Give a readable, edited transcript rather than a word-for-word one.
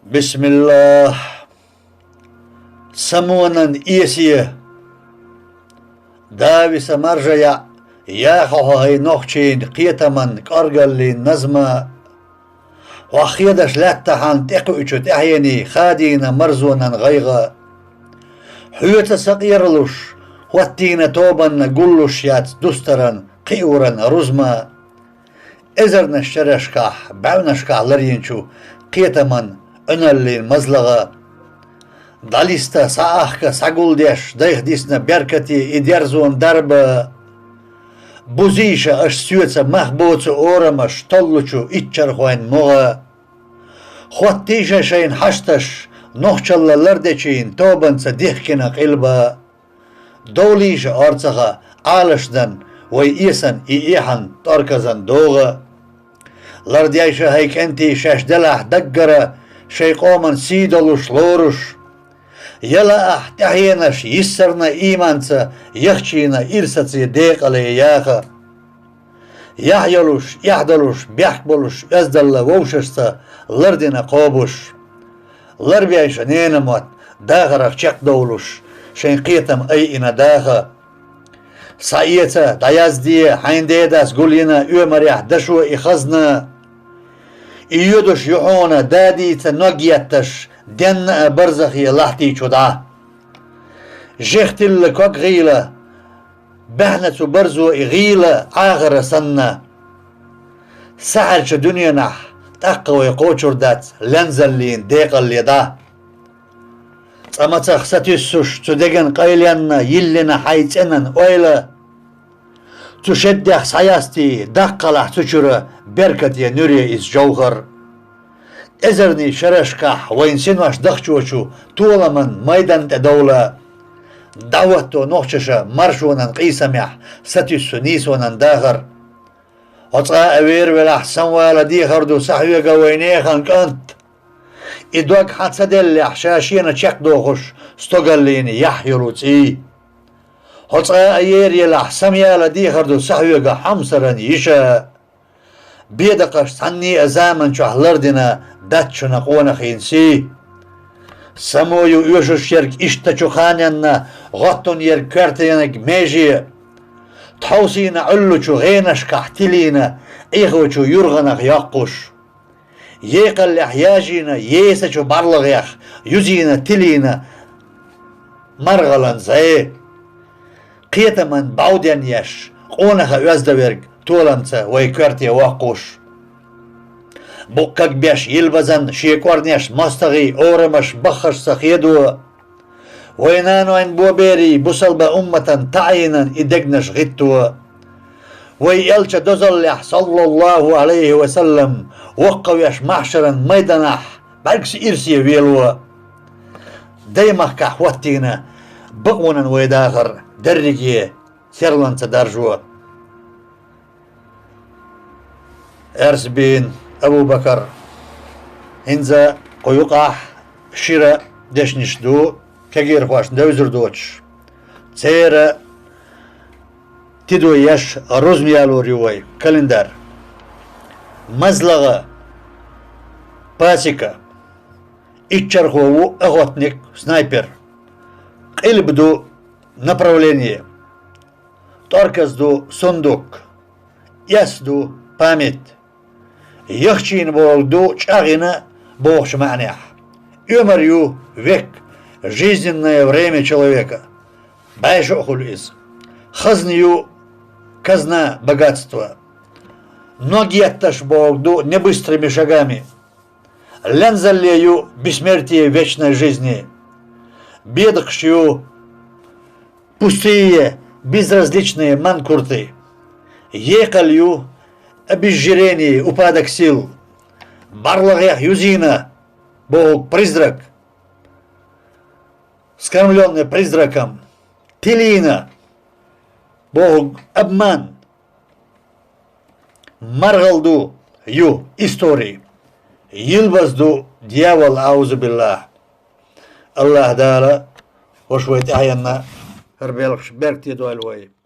بسم الله سمونا إيسية داويس مرجع ياخو هاي نوخشين قيتمن كارغلي نزمة وخيدش لاتحان تقويتشو تحيني خادينا مرزونا غيغا حيوت سقيرلوش واتينا توبن قلوش يات دسترن قيورن رزما ازرنا الشرشكاح بعونشكاح لرينشو قيتمن أنالين مزلغا داليستا ساخكا ساقولديش دايخ ديسنا بيركتي إديرزون دربا بوزيشا اش سيوتسا مخبوتسا اورمش طلوچو اتشرخوين موغا خواتيشا شاين حشتش نوخچالا لردچين توبنسا ديخكنا قلبا دوليشا ارتسخا عالشدن وي ايسن ايحن تركزن دوغا لرديشا هيك انتي شاش دلح دقرا شي قومن سيدلوش لوروش يلا تحينش يسرنا إيمانسا يخشينا إرساتي ديقالي ياخا يحيلوش يحدلوش بيحكبلوش ازدل ووششتا لردنا قوبوش لربيعش نينموت داغرق چك دولوش شين قيتم اي انا داخا سايتا دايازدي حين ديداس قولينا اومريح دشو اخزنا ايودش يحونا داديتا نوغيتش دن برزخي لحتي چودا جختل كوك غيلة بهنة برزو غيلة آخر سنة سحر چو دنيا نح تقوي قوچر دات لنزلين ديقل لدا اما تخستيسوش تدقن قيلينا يلنا حيتنن اويلا تشدح سياستي دقلح تشر بركتي نوري إز جوهر ازرني شرشكح وين سنواش دخشوشو طول من ميدان تدولة دعوتو نوخششا مرشونا قيسمح ستيسو نيسونا داخر وطغا اوير ولاح سنوالا دي خردو سحويقا وينيخان كنت ادوك حتى دلي حشاشينا چك دوخش ستوغليني يحيلو تي وطغا اير يلاح سميالا دي خردو سحويقا حمسرن يشا بيدقش تعني ازامن شو هلردنا داتشو نقونا خينسي سمويو يوشو شيرك اشتشو خانينا غطن يركرتينك ميجي تحوسينا علوشو غينش كحتلينا ايخوشو يرغنخ يقوش يقل احياجينا يسشو برلغيخ يزينا تلينا مرغلن زي قيتا من باودين يش قونخ يزدورك تولمца ويكرتي وقوش بوكك بيش يلبزن شيكورنيش مستغي اورمش بخش سخيدو وينانو ان بوبيري بوصلبا امة تعينا ادقنش غتو ويالش دوزلح صلى الله عليه وسلم وقويش محشرا ميدنح بلقس ارسي ويلو دايمخ كحوتينا بقونا ويداخر درجي سيرلان تدرجو ارسبين ابو بكر انزا قيقاح شيرا دشنشدو كغير خوش دوزر دوتش تيرا تدو يش روزميالو ريوي كالندر مزلغة باسيكا اتشرخوو اغوتنك سنايبر قلبدو направление торказду сундук ясду память يخشين بولدو чагина богш манях умрю век жизненное время человека байшо хулис хазнию казна богатства ноги отташ болду небыстрыми шагами лензалею бессмертие вечной жизни бедокшью пустые безразличные манкурты екалью обезжирение, упадок сил, барлогях юзина, Бог призрак, скормленный призраком, телина, Бог обман, маргалду ю истории, йилбазду дьявол аузубилlah. Аллах дала, وشوية أحيانا ربي يلقش بارك تيدو الوي